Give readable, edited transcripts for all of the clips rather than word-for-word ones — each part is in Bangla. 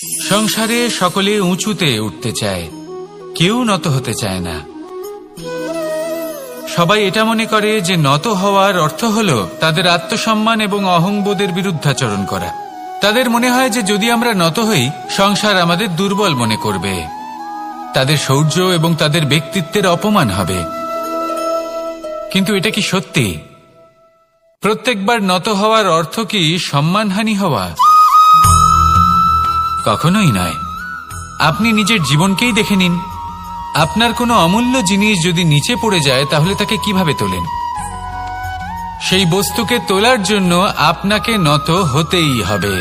সংসারে সকলে উঁচুতে উঠতে চায়, কেউ নত হতে চায় না। সবাই এটা মনে করে যে নত হওয়ার অর্থ হল তাদের আত্মসম্মান এবং অহংবোধের বিরুদ্ধাচরণ করা। তাদের মনে হয় যে যদি আমরা নত হই, সংসার আমাদের দুর্বল মনে করবে, তাদের শৌর্য এবং তাদের ব্যক্তিত্বের অপমান হবে। কিন্তু এটা কি সত্যি? প্রত্যেকবার নত হওয়ার অর্থ কি সম্মানহানি হওয়া? কখনোই নয়। আপনি নিজের জীবনকেই দেখে নিন। আপনার কোনো অমূল্য জিনিস যদি নিচে পড়ে যায়, তাহলে তাকে কিভাবে তোলেন? সেই বস্তুকে তোলার জন্য আপনাকে নত হতেই হবে।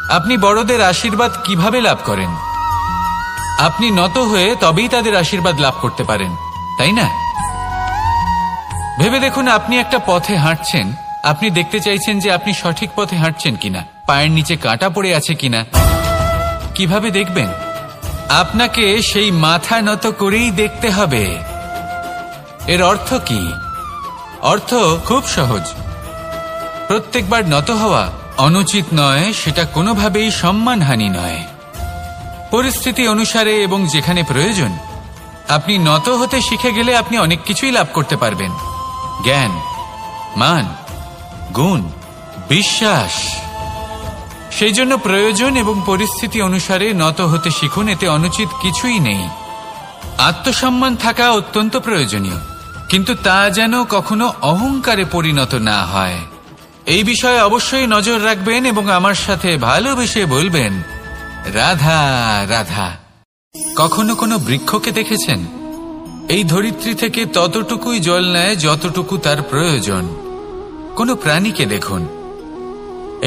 আপনি বড়দের আশীর্বাদ কিভাবে লাভ করেন? আপনি নত হয়ে তবেই তাদের আশীর্বাদ লাভ করতে পারেন, তাই না? ভেবে দেখুন, আপনি একটা পথে হাঁটছেন, আপনি দেখতে চাইছেন যে আপনি সঠিক পথে হাঁটছেন কিনা, পায়ের নিচে কাঁটা পড়ে আছে কিনা। কিভাবে দেখবেন? আপনাকে সেই মাথা নত করেই দেখতে হবে। এর অর্থ কি? অর্থ খুব সহজ। প্রত্যেকবার নত হওয়া অনুচিত নয়, সেটা কোনোভাবেই সম্মানহানি নয়। পরিস্থিতি অনুসারে এবং যেখানে প্রয়োজন আপনি নত হতে শিখে গেলে আপনি অনেক কিছুই লাভ করতে পারবেন। জ্ঞান, মান, গুণ, বিশ্বাস। সেই জন্য প্রয়োজন এবং পরিস্থিতি অনুসারে নত হতে শিখুন, এতে অনুচিত কিছুই নেই। আত্মসম্মান থাকা অত্যন্ত প্রয়োজনীয়, কিন্তু তা যেন কখনো অহংকারে পরিণত না হয়। এই বিষয়ে অবশ্যই নজর রাখবেন এবং আমার সাথে ভালোবেসে বলবেন, রাধা রাধা। কখনো কোনো বৃক্ষকে দেখেছেন? এই ধরিত্রী থেকে ততটুকুই জল নেয় যতটুকু তার প্রয়োজন। কোনো প্রাণীকে দেখুন,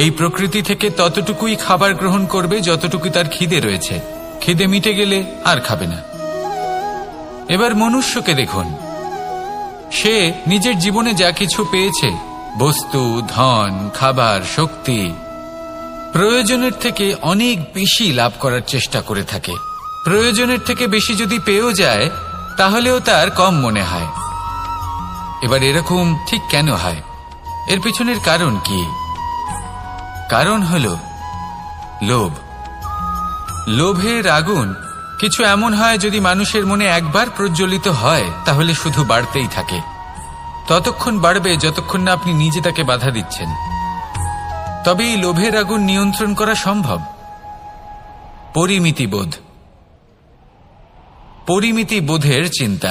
এই প্রকৃতি থেকে ততটুকুই খাবার গ্রহণ করবে যতটুকু তার খিদে রয়েছে। খিদে মিটে গেলে আর খাবে না। এবার মনুষ্যকে দেখুন, সে নিজের জীবনে যা কিছু পেয়েছে, বস্তু, ধন, খাবার, শক্তি, প্রয়োজনের থেকে অনেক বেশি লাভ করার চেষ্টা করে থাকে। প্রয়োজনের থেকে বেশি যদি পেয়েও যায়, তাহলেও তার কম মনে হয়। এবার এরকম ঠিক কেন হয়? এর পিছনের কারণ কি? কারণ হল লোভ। লোভের আগুন কিছু এমন হয়, যদি মানুষের মনে একবার প্রজ্বলিত হয় তাহলে শুধু বাড়তেই থাকে। ততক্ষণ বাড়বে যতক্ষণ না আপনি নিজে তাকে বাধা দিচ্ছেন। তবে এই লোভের আগুন নিয়ন্ত্রণ করা সম্ভব। পরিমিতিবোধ, পরিমিতিবোধের চিন্তা।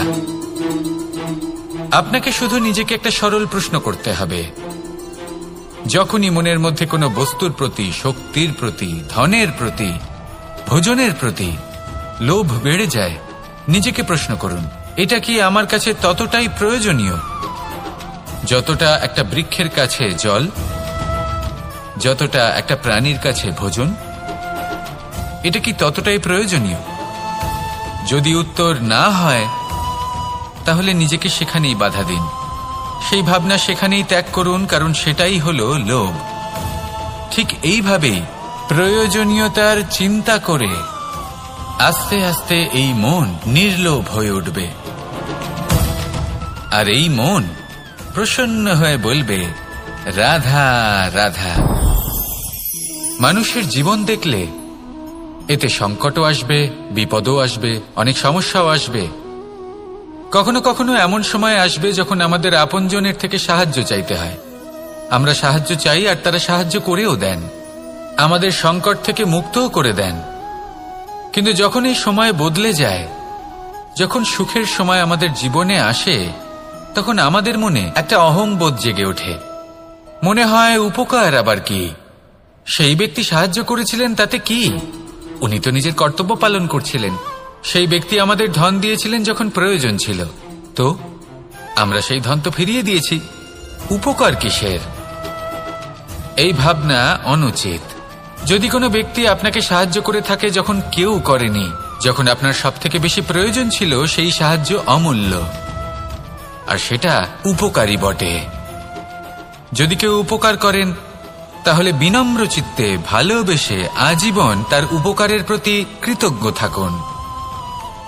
আপনাকে শুধু নিজেকে একটা সরল প্রশ্ন করতে হবে। যখনই মনের মধ্যে কোনো বস্তুর প্রতি, শক্তির প্রতি, ধনের প্রতি, ভোজনের প্রতি লোভ বেড়ে যায়, নিজেকে প্রশ্ন করুন, এটা কি আমার কাছে ততটাই প্রয়োজনীয় যতটা একটা বৃক্ষের কাছে জল, যতটা একটা প্রাণীর কাছে ভোজন? এটা কি ততটাই প্রয়োজনীয়? যদি উত্তর না হয়, তাহলে নিজেকে সেখানেই বাধা দিন। সেই ভাবনা সেখানেই ত্যাগ করুন, কারণ সেটাই হলো লোভ। ঠিক এইভাবেই প্রয়োজনীয়তার চিন্তা করে আস্তে আস্তে এই মন নির্লোভ হয়ে উঠবে। আর এই মন প্রসন্ন হয়ে বলবে, রাধা রাধা। মানুষের জীবন দেখলে এতে সংকটও আসবে, বিপদও আসবে, অনেক সমস্যাও আসবে। কখনো কখনো এমন সময় আসবে যখন আমাদের আপনজনের থেকে সাহায্য চাইতে হয়। আমরা সাহায্য চাই আর তারা সাহায্য করেও দেন, আমাদের সংকট থেকে মুক্তও করে দেন। কিন্তু যখন এই সময় বদলে যায়, যখন সুখের সময় আমাদের জীবনে আসে, তখন আমাদের মনে একটা অহংবোধ জেগে ওঠে। মনে হয়, উপকার আবার কি? সেই ব্যক্তি সাহায্য করেছিলেন, তাতে কি? উনি তো নিজের কর্তব্য পালন করছিলেন। সেই ব্যক্তি আমাদের ধন দিয়েছিলেন যখন প্রয়োজন ছিল, তো আমরা সেই ধন তো ফিরিয়ে দিয়েছি, উপকার কিসের? এই ভাবনা অনুচিত। যদি কোনো ব্যক্তি আপনাকে সাহায্য করে থাকে যখন কেউ করেনি, যখন আপনার সবথেকে বেশি প্রয়োজন ছিল, সেই সাহায্য অমূল্য, আর সেটা উপকারী বটে। যদি কেউ উপকার করেন, তাহলে বিনম্র চিত্তে ভালোবেসে আজীবন তার উপকারের প্রতি কৃতজ্ঞ থাকুন।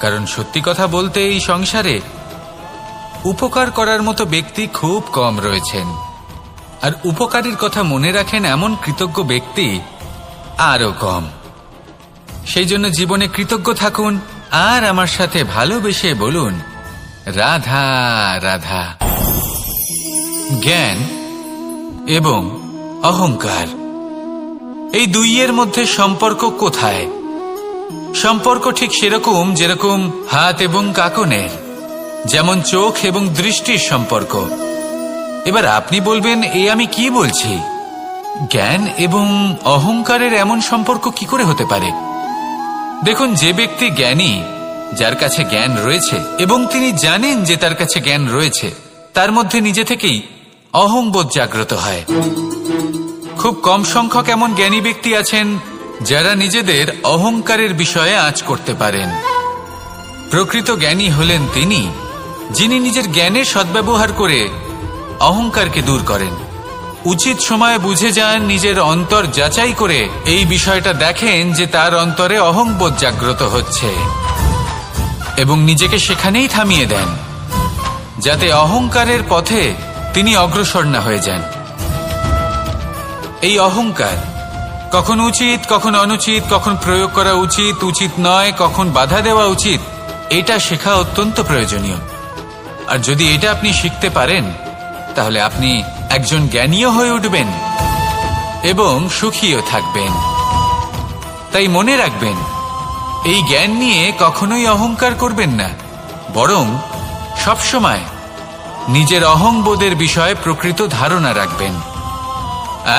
কারণ সত্যি কথা বলতে এই সংসারে উপকার করার মতো ব্যক্তি খুব কম রয়েছেন, আর উপকারীর কথা মনে রাখেন এমন কৃতজ্ঞ ব্যক্তি আরো কম। সেই জন্য জীবনে কৃতজ্ঞ থাকুন আর আমার সাথে ভালোবেসে বলুন রাধা রাধা। জ্ঞান এবং অহংকার, এই দুইয়ের মধ্যে সম্পর্ক কোথায়? সম্পর্ক ঠিক সেরকম যেরকম হাত এবং কাকনের, যেমন চোখ এবং দৃষ্টির সম্পর্ক। এবার আপনি বলবেন, এ আমি কি বলছি? জ্ঞান এবং অহংকারের এমন সম্পর্ক কি করে হতে পারে? দেখুন, যে ব্যক্তি জ্ঞানী, যার কাছে জ্ঞান রয়েছে এবং তিনি জানেন যে তার কাছে জ্ঞান রয়েছে, তার মধ্যে নিজে থেকেই অহংবোধ জাগ্রত হয়। খুব কম সংখ্যক এমন জ্ঞানী ব্যক্তি আছেন যারা নিজেদের অহংকারের বিষয়ে আঁচ করতে পারেন। প্রকৃত জ্ঞানী হলেন তিনি, যিনি নিজের জ্ঞানের সদ্ব্যবহার করে অহংকারকে দূর করেন। উচিত সময়ে বুঝে যান, নিজের অন্তর যাচাই করে এই বিষয়টা দেখেন যে তার অন্তরে অহংবোধ জাগ্রত হচ্ছে এবং নিজেকে সেখানেই থামিয়ে দেন, যাতে অহংকারের পথে তিনি অগ্রসর না হয়ে যান। এই অহংকার কখন উচিত, কখন অনুচিত, কখন প্রয়োগ করা উচিত, উচিত নয়, কখন বাধা দেওয়া উচিত, এটা শেখা অত্যন্ত প্রয়োজনীয়। আর যদি এটা আপনি শিখতে পারেন, তাহলে আপনি একজন জ্ঞানীও হয়ে উঠবেন এবং সুখীও থাকবেন। তাই মনে রাখবেন, এই জ্ঞান নিয়ে কখনোই অহংকার করবেন না, বরং সবসময় নিজের অহংবোধের বিষয়ে প্রকৃত ধারণা রাখবেন।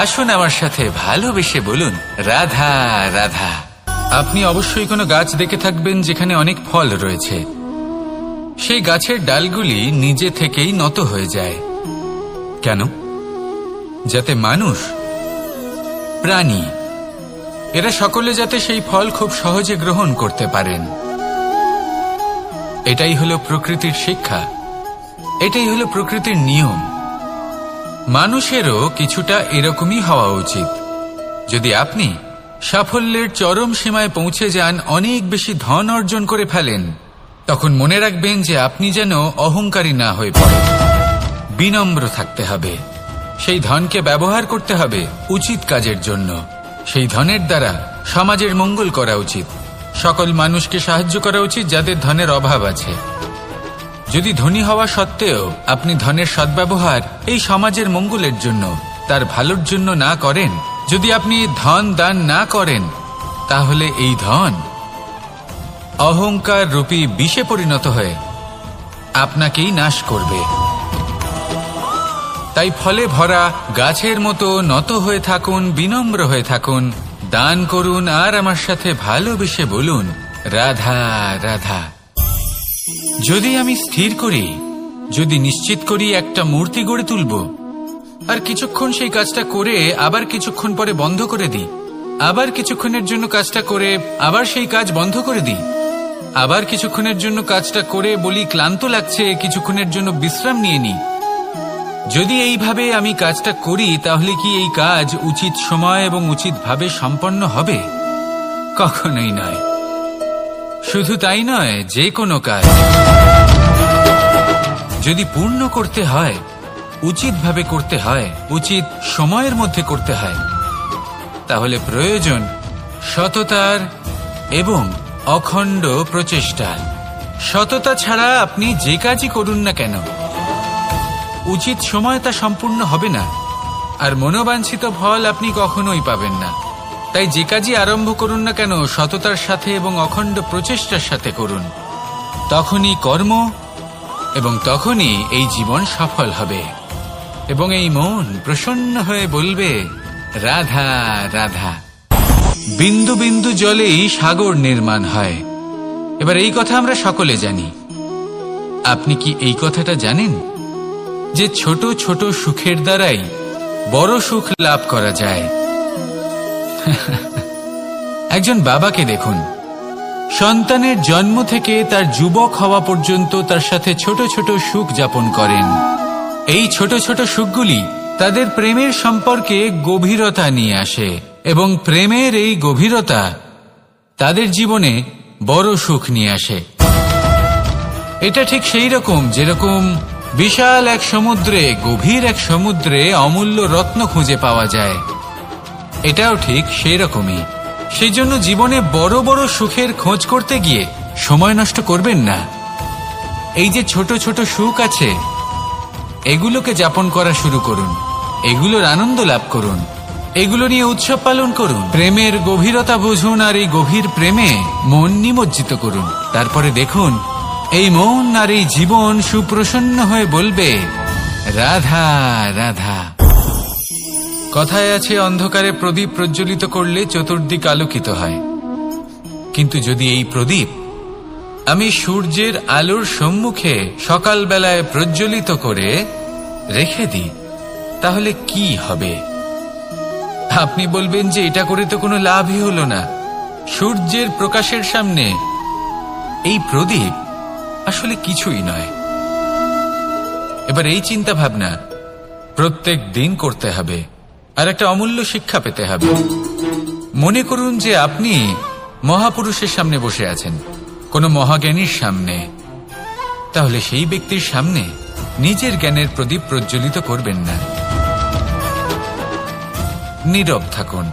আসুন আমার সাথে ভালোবেসে বলুন রাধা রাধা। আপনি অবশ্যই কোনো গাছ দেখে থাকবেন যেখানে অনেক ফল রয়েছে। সেই গাছের ডালগুলি নিজে থেকেই নত হয়ে যায়। কেন? যাতে মানুষ, প্রাণী, এরা সকলে যাতে সেই ফল খুব সহজে গ্রহণ করতে পারেন। এটাই হলো প্রকৃতির শিক্ষা, এটাই হলো প্রকৃতির নিয়ম। মানুষেরও কিছুটা এরকমই হওয়া উচিত। যদি আপনি সাফল্যের চরম সীমায় পৌঁছে যান, অনেক বেশি ধন অর্জন করে ফেলেন, তখন মনে রাখবেন যে আপনি যেন অহংকারী না হয়ে পড়েন। বিনম্র থাকতে হবে। সেই ধনকে ব্যবহার করতে হবে উচিত কাজের জন্য। সেই ধনের দ্বারা সমাজের মঙ্গল করা উচিত, সকল মানুষকে সাহায্য করা উচিত যাদের ধনের অভাব আছে। যদি ধনী হওয়া সত্ত্বেও আপনি ধনের সদ্ব্যবহার এই সমাজের মঙ্গলের জন্য, তার ভালোর জন্য না করেন, যদি আপনি ধন দান না করেন, তাহলে এই ধন অহংকার রূপী বিষে পরিণত হয়ে আপনাকেই নাশ করবে। তাই ফলে ভরা গাছের মতো নত হয়ে থাকুন, বিনম্র হয়ে থাকুন, দান করুন আর আমার সাথে ভালোবেসে বলুন রাধা রাধা। যদি আমি স্থির করি, যদি নিশ্চিত করি একটা মূর্তি গড়ে তুলব, আর কিছুক্ষণ সেই কাজটা করে আবার কিছুক্ষণ পরে বন্ধ করে দিই, আবার কিছুক্ষণের জন্য কাজটা করে আবার সেই কাজ বন্ধ করে দিই, আবার কিছুক্ষণের জন্য কাজটা করে বলি ক্লান্ত লাগছে, কিছুক্ষণের জন্য বিশ্রাম নিয়ে নিই, যদি এইভাবে আমি কাজটা করি, তাহলে কি এই কাজ উচিত সময় এবং উচিতভাবে সম্পন্ন হবে? কখনোই নয়। শুধু তাই নয়, যে কোনো কাজ যদি পূর্ণ করতে হয়, উচিতভাবে করতে হয়, উচিত সময়ের মধ্যে করতে হয়, তাহলে প্রয়োজন সততার এবং অখণ্ড প্রচেষ্টার। সততা ছাড়া আপনি যে কাজই করুন না কেন, উচিত সময় তা সম্পূর্ণ হবে না, আর মনোবাঞ্ছিত ফল আপনি কখনোই পাবেন না। তাই যে কাজই আরম্ভ করুন না কেন, সততার সাথে এবং অখণ্ড প্রচেষ্টার সাথে করুন। তখনই কর্ম এবং তখনই এই জীবন সফল হবে এবং এই মন প্রসন্ন হয়ে বলবে রাধা রাধা। বিন্দু বিন্দু জলেই সাগর নির্মাণ হয়। এবার এই কথা আমরা সকলে জানি। আপনি কি এই কথাটা জানেন যে ছোট ছোট সুখের দ্বারাই বড় সুখ লাভ করা যায়? একজন বাবাকে দেখুন, সন্তানের জন্ম থেকে তার যুবক হওয়া পর্যন্ত তার সাথে ছোট ছোট সুখ যাপন করেন। এই ছোট ছোট সুখগুলি তাদের প্রেমের সম্পর্কে গভীরতা নিয়ে আসে এবং প্রেমের এই গভীরতা তাদের জীবনে বড় সুখ নিয়ে আসে। এটা ঠিক সেই রকম যেরকম বিশাল এক সমুদ্রে, গভীর এক সমুদ্রে অমূল্য রত্ন খুঁজে পাওয়া যায়। এটাও ঠিক সেই রকমই। সেই জন্য জীবনে বড় বড় সুখের খোঁজ করতে গিয়ে সময় নষ্ট করবেন না। এই যে ছোট ছোট সুখ আছে, এগুলোকে যাপন করা শুরু করুন, এগুলোর আনন্দ লাভ করুন, এগুলো নিয়ে উৎসব পালন করুন। প্রেমের গভীরতা বুঝুন আর এই গভীর প্রেমে মন নিমজ্জিত করুন। তারপরে দেখুন এই মন আর এই জীবন সুপ্রসন্ন হয়ে বলবে, রাধা রাধা। কথায় আছে, অন্ধকারে প্রদীপ প্রজ্বলিত করলে চতুর্দিক আলোকিত হয়। কিন্তু যদি এই প্রদীপ আমি সূর্যের আলোর সম্মুখে সকালবেলায় প্রজ্বলিত করে রেখে দিই, তাহলে কি হবে? আপনি বলবেন যে এটা করে তো কোনো লাভই হলো না। সূর্যের প্রকাশের সামনে এই প্রদীপ আসলে কিছুই নয়। এবার এই চিন্তা ভাবনা প্রত্যেক দিন করতে হবে, আর একটা অমূল্য শিক্ষা পেতে হবে। মনে করুন যে আপনি মহাপুরুষের সামনে বসে আছেন, কোনো মহাজ্ঞানীর সামনে। তাহলে সেই ব্যক্তির সামনে নিজের জ্ঞানের প্রদীপ প্রজ্বলিত করবেন না, নীরব থাকুন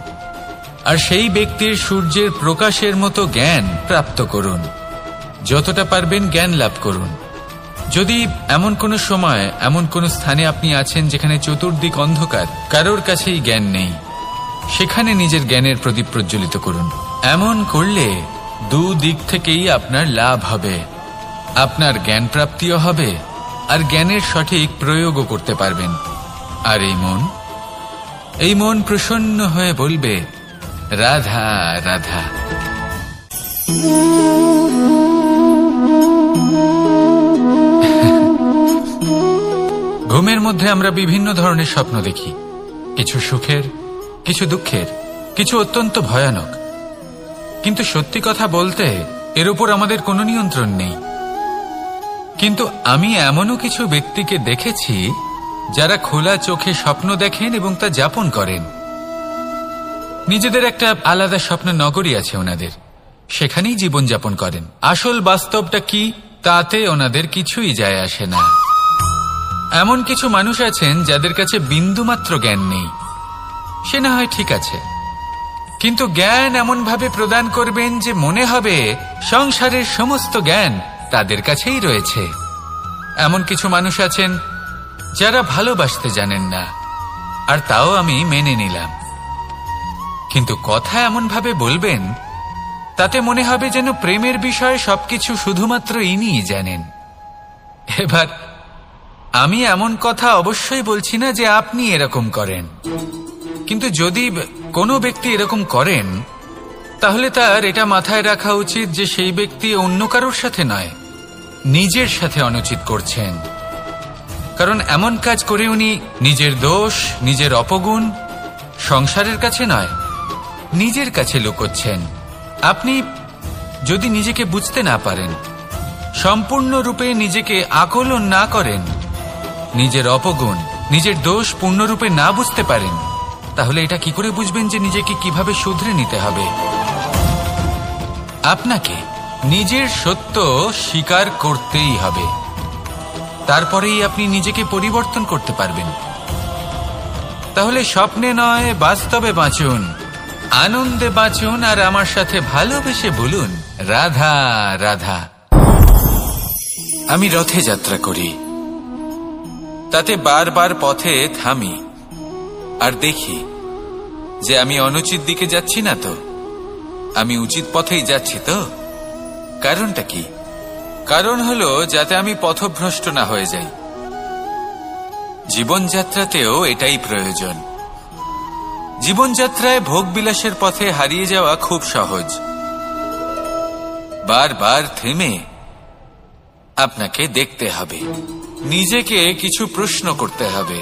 আর সেই ব্যক্তির সূর্যের প্রকাশের মতো জ্ঞান প্রাপ্ত করুন। যতটা পারবেন জ্ঞান লাভ করুন। যদি এমন কোনো সময় এমন কোনো স্থানে আপনি আছেন যেখানে চতুর্দিক অন্ধকার, কারোর কাছেই জ্ঞান নেই, সেখানে নিজের জ্ঞানের প্রদীপ প্রজ্বলিত করুন। এমন করলে দুদিক থেকেই আপনার লাভ হবে। আপনার জ্ঞান প্রাপ্তিও হবে আর জ্ঞানের সঠিক প্রয়োগও করতে পারবেন। আর এই মন প্রসন্ন হয়ে বলবে, রাধা রাধা। ঘুমের মধ্যে আমরা বিভিন্ন ধরনের স্বপ্ন দেখি, কিছু সুখের, কিছু দুঃখের, কিছু অত্যন্ত ভয়ানক। কিন্তু সত্যি কথা বলতে এর উপর আমাদের কোনো নিয়ন্ত্রণ নেই। কিন্তু আমি এমনও কিছু ব্যক্তিকে দেখেছি যারা খোলা চোখে স্বপ্ন দেখেন এবং তা যাপন করেন। নিজেদের একটা আলাদা স্বপ্ন নগরী আছে ওনাদের, সেখানেই জীবন যাপন করেন। আসল বাস্তবটা কি তাতে ওনাদের কিছুই যায় আসে না। এমন কিছু মানুষ আছেন যাদের কাছে বিন্দুমাত্র জ্ঞান নেই, সে না হয় ঠিক আছে, কিন্তু জ্ঞান এমন ভাবে প্রদান করবেন যে মনে হবে সংসারের সমস্ত জ্ঞান তাদের কাছেই রয়েছে। এমন কিছু মানুষ আছেন যারা ভালোবাসতে জানেন না, আর তাও আমি মেনে নিলাম। কিন্তু কথা এমন ভাবে বলবেন তাতে মনে হবে যেন প্রেমের বিষয়ে সবকিছু শুধুমাত্র ইনিই জানেন। এবার আমি এমন কথা অবশ্যই বলছি না যে আপনি এরকম করেন, কিন্তু যদি কোনো ব্যক্তি এরকম করেন তাহলে তার এটা মাথায় রাখা উচিত যে সেই ব্যক্তি অন্য কারোর সাথে নয়, নিজের সাথে অনুচিত করছেন। কারণ এমন কাজ করে উনি নিজের দোষ, নিজের অপগুণ সংসারের কাছে নয়, নিজের কাছে লুকোচ্ছেন। আপনি যদি নিজেকে বুঝতে না পারেন, সম্পূর্ণরূপে নিজেকে আকলন না করেন, নিজের অপগুণ, নিজের দোষ পূর্ণরূপে না বুঝতে পারেন, তাহলে এটা কি করে বুঝবেন যে নিজেকে কিভাবে শুধরে নিতে হবে? আপনাকে নিজের সত্য স্বীকার করতেই হবে, তারপরেই আপনি নিজেকে পরিবর্তন করতে পারবেন। তাহলে স্বপ্নে নয় বাস্তবে বাঁচুন, আনন্দে বাঁচুন, আর আমার সাথে ভালোবেসে বলুন, রাধা রাধা। আমি রথে যাত্রা করি, তাতে বারবার পথে থামি আর দেখি যে আমি অনুচিত দিকে যাচ্ছি না তো, আমি উচিত পথেই যাচ্ছি তো। কারণটা কি? কারণ হলো যাতে আমি পথভ্রষ্ট না হয়ে যাই। জীবনযাত্রাতেও এটাই প্রয়োজন। জীবনযাত্রায় ভোগ বিলাসের পথে হারিয়ে যাওয়া খুব সহজ। বারবার থেমে আপনাকে দেখতে হবে, নিজেকে কিছু প্রশ্ন করতে হবে।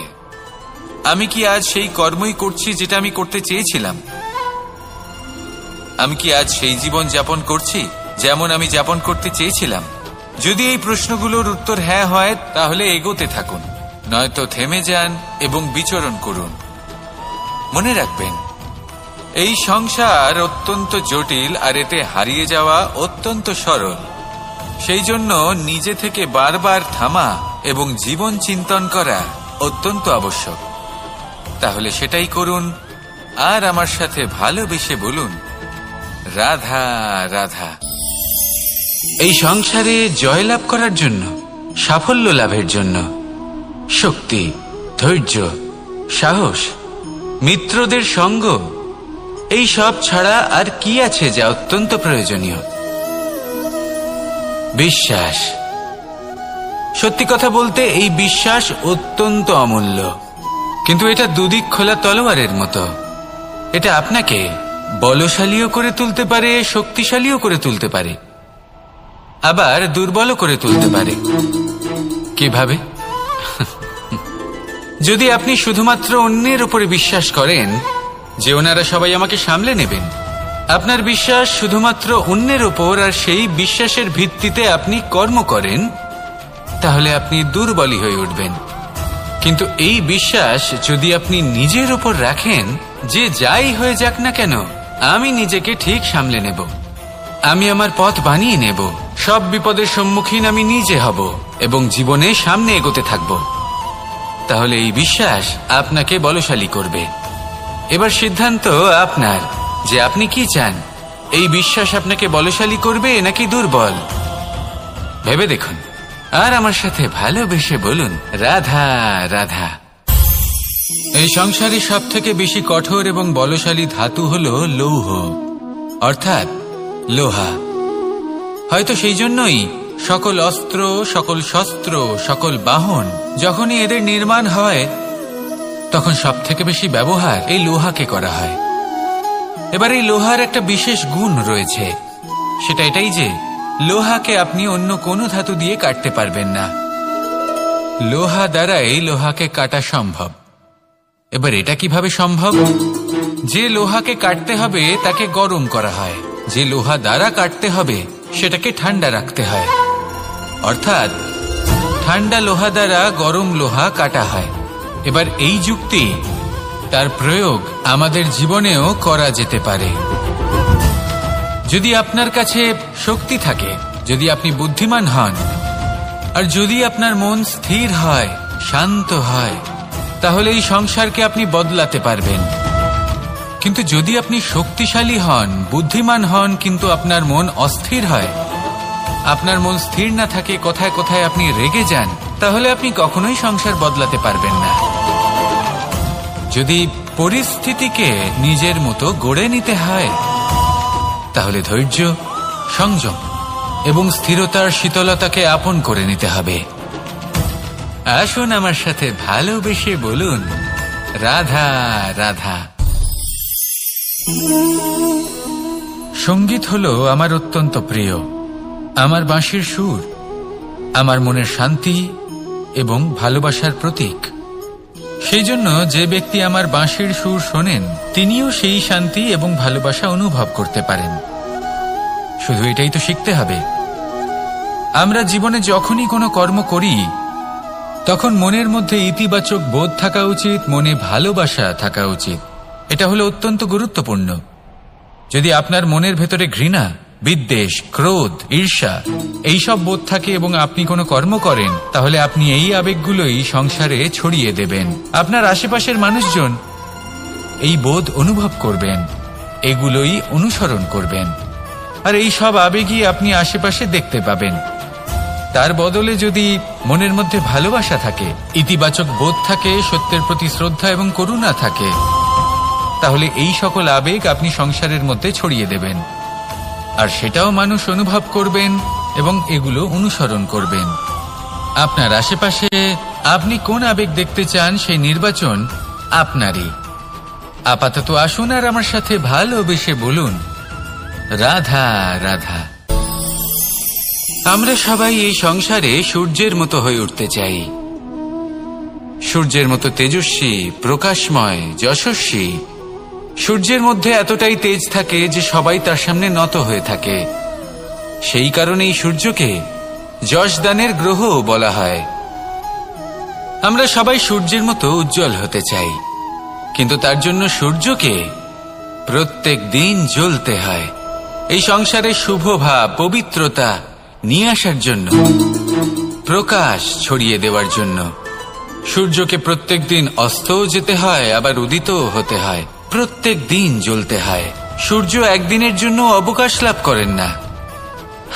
আমি কি আজ সেই কর্মই করছি যেটা আমি করতে চেয়েছিলাম? আমি কি আজ সেই জীবন যাপন করছি যেমন আমি যাপন করতে চেয়েছিলাম? যদি এই প্রশ্নগুলোর উত্তর হ্যাঁ হয় তাহলে এগোতে থাকুন, নয়তো থেমে যান এবং বিচরণ করুন। মনে রাখবেন, এই সংসার অত্যন্ত জটিল আর এতে হারিয়ে যাওয়া অত্যন্ত সরল। সেই জন্য নিজে থেকে বারবার থামা এবং জীবন চিন্তন করা অত্যন্ত আবশ্যক। তাহলে সেটাই করুন আর আমার সাথে ভালোবেসে বলুন, রাধা রাধা। এই সংসারে জয়লাভ করার জন্য, সাফল্য লাভের জন্য শক্তি, ধৈর্য, সাহস, মিত্রদের সঙ্গ, এই সব ছাড়া আর কি আছে যা অত্যন্ত প্রয়োজনীয়? বিশ্বাস। সত্যি কথা বলতে এই বিশ্বাস অত্যন্ত অমূল্য, কিন্তু এটা দুদিক খোলা তলোয়ারের মতো। এটা আপনাকে বলশালীও করে তুলতে পারে, শক্তিশালীও করে তুলতে পারে, আবার দুর্বলও করে তুলতে পারে। কিভাবে? যদি আপনি শুধুমাত্র অন্যের উপরে বিশ্বাস করেন যে ওনারা সবাই আমাকে সামলে নেবেন, আপনার বিশ্বাস শুধুমাত্র অন্যের উপর, আর সেই বিশ্বাসের ভিত্তিতে আপনি কর্ম করেন, তাহলে আপনি দুর্বলই হয়ে উঠবেন। কিন্তু এই বিশ্বাস যদি আপনি নিজের উপর রাখেন যে যাই হয়ে যাক না কেন, আমি নিজেকে ঠিক সামলে নেব, আমি আমার পথ বানিয়ে নেব, সব বিপদের সম্মুখীন আমি নিজে হব এবং জীবনে সামনে এগোতে থাকব, তাহলে এই বিশ্বাস আপনাকে বলশালী করবে। এবার সিদ্ধান্ত আপনার যে আপনি কি চান, এই বিশ্বাস আপনাকে বলশালী করবে নাকি দুর্বল। ভেবে দেখুন, আর আমার সাথে ভালোবেসে বলুন রাধা রাধা। এই সংসারে সব থেকে বেশি কঠোর এবং বলশালী ধাতু হলো লৌহ, অর্থাৎ লোহা। হয়তো সেই জন্যই সকল অস্ত্র, সকল শস্ত্র, সকল বাহন যখনই এদের নির্মাণ হয়, তখন সব থেকে বেশি ব্যবহার এই লোহাকে করা হয়। এবার এই লোহার একটা বিশেষ গুণ রয়েছে, সেটা এটাই যে লোহাকে আপনি অন্য কোনো ধাতু দিয়ে কাটতে পারবেন না। লোহা দ্বারাই লোহাকে কাটা সম্ভব। এবার এটা কিভাবে সম্ভব? যে লোহাকে কাটতে হবে তাকে গরম করা হয়, যে লোহা দ্বারা কাটতে হবে সেটাকে ঠান্ডা রাখতে হয়, অর্থাৎ ঠান্ডা লোহা দ্বারা গরম লোহা কাটা হয়। এবার এই যুক্তি, তার প্রয়োগ আমাদের জীবনেও করা যেতে পারে। যদি আপনার কাছে শক্তি থাকে, যদি আপনি বুদ্ধিমান হন, আর যদি আপনার মন স্থির হয়, শান্ত হয়, তাহলে এই সংসারকে আপনি বদলাতে পারবেন। কিন্তু যদি আপনি শক্তিশালী হন, বুদ্ধিমান হন, কিন্তু আপনার মন অস্থির হয়, আপনার মন স্থির না থাকে, কোথায় কোথায় আপনি রেগে যান, তাহলে আপনি কখনোই সংসার বদলাতে পারবেন না। যদি পরিস্থিতিকে নিজের মতো গড়ে নিতে হয়, তাহলে ধৈর্য, সংযম এবং স্থিরতার শীতলতাকে আপন করে নিতে হবে। আসুন আমার সাথে ভালোবেসে বলুন রাধা রাধা। সঙ্গীত হলো আমার অত্যন্ত প্রিয়। আমার বাঁশির সুর আমার মনের শান্তি এবং ভালোবাসার প্রতীক। সেই জন্য যে ব্যক্তি আমার বাঁশির সুর শোনেন, তিনিও সেই শান্তি এবং ভালোবাসা অনুভব করতে পারেন। শুধু এটাই তো শিখতে হবে। আমরা জীবনে যখনই কোনো কর্ম করি, তখন মনের মধ্যে ইতিবাচক বোধ থাকা উচিত, মনে ভালোবাসা থাকা উচিত। এটা হলো অত্যন্ত গুরুত্বপূর্ণ। যদি আপনার মনের ভেতরে ঘৃণা, বিদ্বেষ, ক্রোধ, ঈর্ষা এইসব বোধ থাকে এবং আপনি কোনো কর্ম করেন, তাহলে আপনি এই আবেগগুলোই সংসারে ছড়িয়ে দেবেন। আপনার আশেপাশের মানুষজন এই বোধ অনুভব করবেন, এগুলোই অনুসরণ করবেন, আর এই সব আবেগই আপনি আশেপাশে দেখতে পাবেন। তার বদলে যদি মনের মধ্যে ভালোবাসা থাকে, ইতিবাচক বোধ থাকে, সত্যের প্রতি শ্রদ্ধা এবং করুণা থাকে, তাহলে এই সকল আবেগ আপনি সংসারের মধ্যে ছড়িয়ে দেবেন, আর সেটাও মানুষ অনুভব করবেন এবং এগুলো অনুসরণ করবেন। আপনার আশেপাশে আপনি কোন আবেগ দেখতে চান, সেই নির্বাচন আপনারই। আপাতত আসুন আর আমার সাথে ভালোবেসে বলুন রাধা রাধা। আমরা সবাই এই সংসারে সূর্যের মতো হয়ে উঠতে চাই, সূর্যের মতো তেজস্বী, প্রকাশময়, যশস্বী। সূর্যের মধ্যে এতটাই তেজ থাকে যে সবাই তার সামনে নত হয়ে থাকে। সেই কারণেই সূর্যকে যশদানের গ্রহ বলা হয়। আমরা সবাই সূর্যের মতো উজ্জ্বল হতে চাই, কিন্তু তার জন্য সূর্যকে প্রত্যেক দিন জ্বলতে হয়। এই সংসারে শুভ ভাব, পবিত্রতা নিয়ে আসার জন্য, প্রকাশ ছড়িয়ে দেওয়ার জন্য সূর্যকে প্রত্যেক দিন অস্তও যেতে হয়, আবার উদিতও হতে হয়, প্রত্যেক দিন জ্বলতে হয়। সূর্য একদিনের জন্য অবকাশ লাভ করেন না।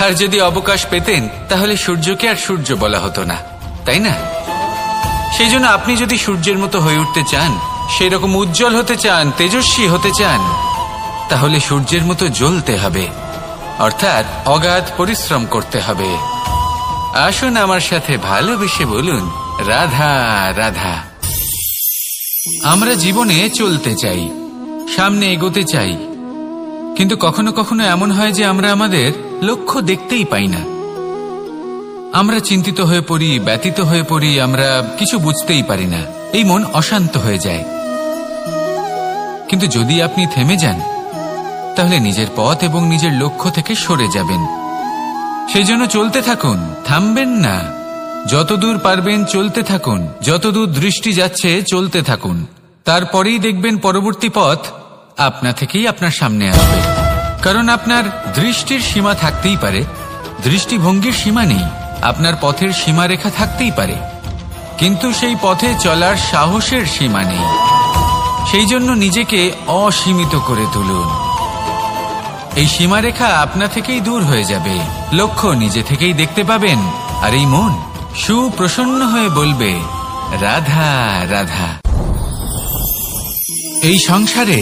আর যদি অবকাশ পেতেন তাহলে সূর্যকে আর সূর্য বলা হতো না, তাই না? সেই জন্য আপনি যদি সূর্যের মতো হয়ে উঠতে চান, সেই রকম উজ্জ্বল হতে চান, তেজস্বী হতে চান, তাহলে সূর্যের মতো জ্বলতে হবে, অর্থাৎ অগাধ পরিশ্রম করতে হবে। আসুন আমার সাথে ভালোবেসে বলুন, রাধা রাধা। আমরা জীবনে চলতে চাই, সামনে এগোতে চাই, কিন্তু কখনো কখনো এমন হয় যে আমরা আমাদের লক্ষ্য দেখতেই পাই না। আমরা চিন্তিত হয়ে পড়ি, ব্যতীত হয়ে পড়ি, আমরা কিছু বুঝতেই পারি না, এই মন অশান্ত হয়ে যায়। কিন্তু যদি আপনি থেমে যান, তাহলে নিজের পথ এবং নিজের লক্ষ্য থেকে সরে যাবেন। সেই জন্য চলতে থাকুন, থামবেন না। যতদূর পারবেন চলতে থাকুন, যতদূর দৃষ্টি যাচ্ছে চলতে থাকুন। তারপরেই দেখবেন পরবর্তী পথ আপনা থেকেই আপনার সামনে আসবে। কারণ আপনার দৃষ্টির সীমা থাকতেই পারে, দৃষ্টিভঙ্গির সীমা নেই। আপনার পথের সীমারেখা থাকতেই পারে, কিন্তু সেই পথে চলার সাহসের সীমা নেই। সেই জন্য নিজেকে অসীমিত করে তুলুন। এই সীমারেখা আপনা থেকেই দূর হয়ে যাবে, লক্ষ্য নিজে থেকেই দেখতে পাবেন, আর এই মন সুপ্রসন্ন হয়ে বলবে, রাধা রাধা। এই সংসারে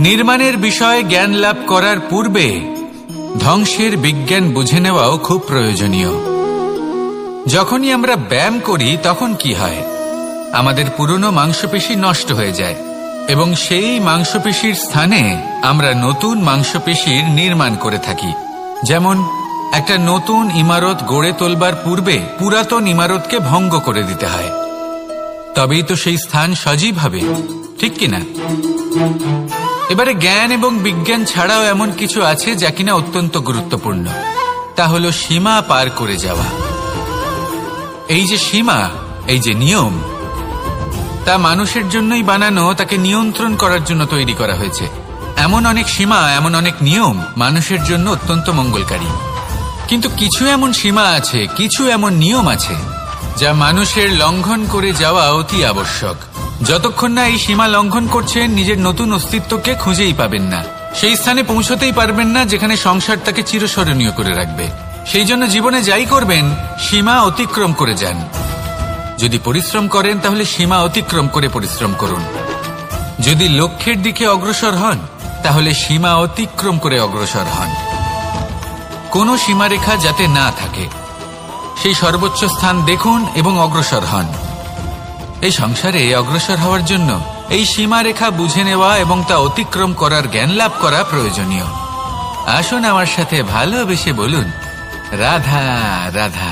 নির্মাণের বিষয়ে জ্ঞান লাভ করার পূর্বে ধ্বংসের বিজ্ঞান বুঝে নেওয়াও খুব প্রয়োজনীয়। যখনই আমরা ব্যায়াম করি তখন কি হয়? আমাদের পুরনো মাংসপেশি নষ্ট হয়ে যায় এবং সেই মাংসপেশির স্থানে আমরা নতুন মাংসপেশির নির্মাণ করে থাকি। যেমন একটা নতুন ইমারত গড়ে তোলবার পূর্বে পুরাতন ইমারতকে ভঙ্গ করে দিতে হয়, তবেই তো সেই স্থান সজীব হবে, ঠিক কিনা? এবারে জ্ঞান এবং বিজ্ঞান ছাড়াও এমন কিছু আছে যা কিনা অত্যন্ত গুরুত্বপূর্ণ। তা হলো সীমা পার করে যাওয়া। এই যে সীমা, এই যে নিয়ম, তা মানুষের জন্যই বানানো, তাকে নিয়ন্ত্রণ করার জন্য তৈরি করা হয়েছে। এমন অনেক সীমা, এমন অনেক নিয়ম মানুষের জন্য অত্যন্ত মঙ্গলকারী। কিন্তু কিছু এমন সীমা আছে, কিছু এমন নিয়ম আছে যা মানুষের লঙ্ঘন করে যাওয়া অতি আবশ্যক। যতক্ষণ না এই সীমা লঙ্ঘন করছেন, নিজের নতুন অস্তিত্বকে খুঁজেই পাবেন না, সেই স্থানে পৌঁছতেই পারবেন না যেখানে সংসার তাকে চিরস্মরণীয় করে রাখবে। সেই জন্য জীবনে যাই করবেন, সীমা অতিক্রম করে যান। যদি পরিশ্রম করেন তাহলে সীমা অতিক্রম করে পরিশ্রম করুন। যদি লক্ষ্যের দিকে অগ্রসর হন তাহলে সীমা অতিক্রম করে অগ্রসর হন। কোনো সীমারেখা যাতে না থাকে, সেই সর্বোচ্চ স্থান দেখুন এবং অগ্রসর হন। এই সংসারে অগ্রসর হওয়ার জন্য এই সীমারেখা বুঝে নেওয়া এবং তা অতিক্রম করার জ্ঞান লাভ করা প্রয়োজনীয়। আসুন আমার সাথে ভালোবেসে বলুন, রাধা রাধা।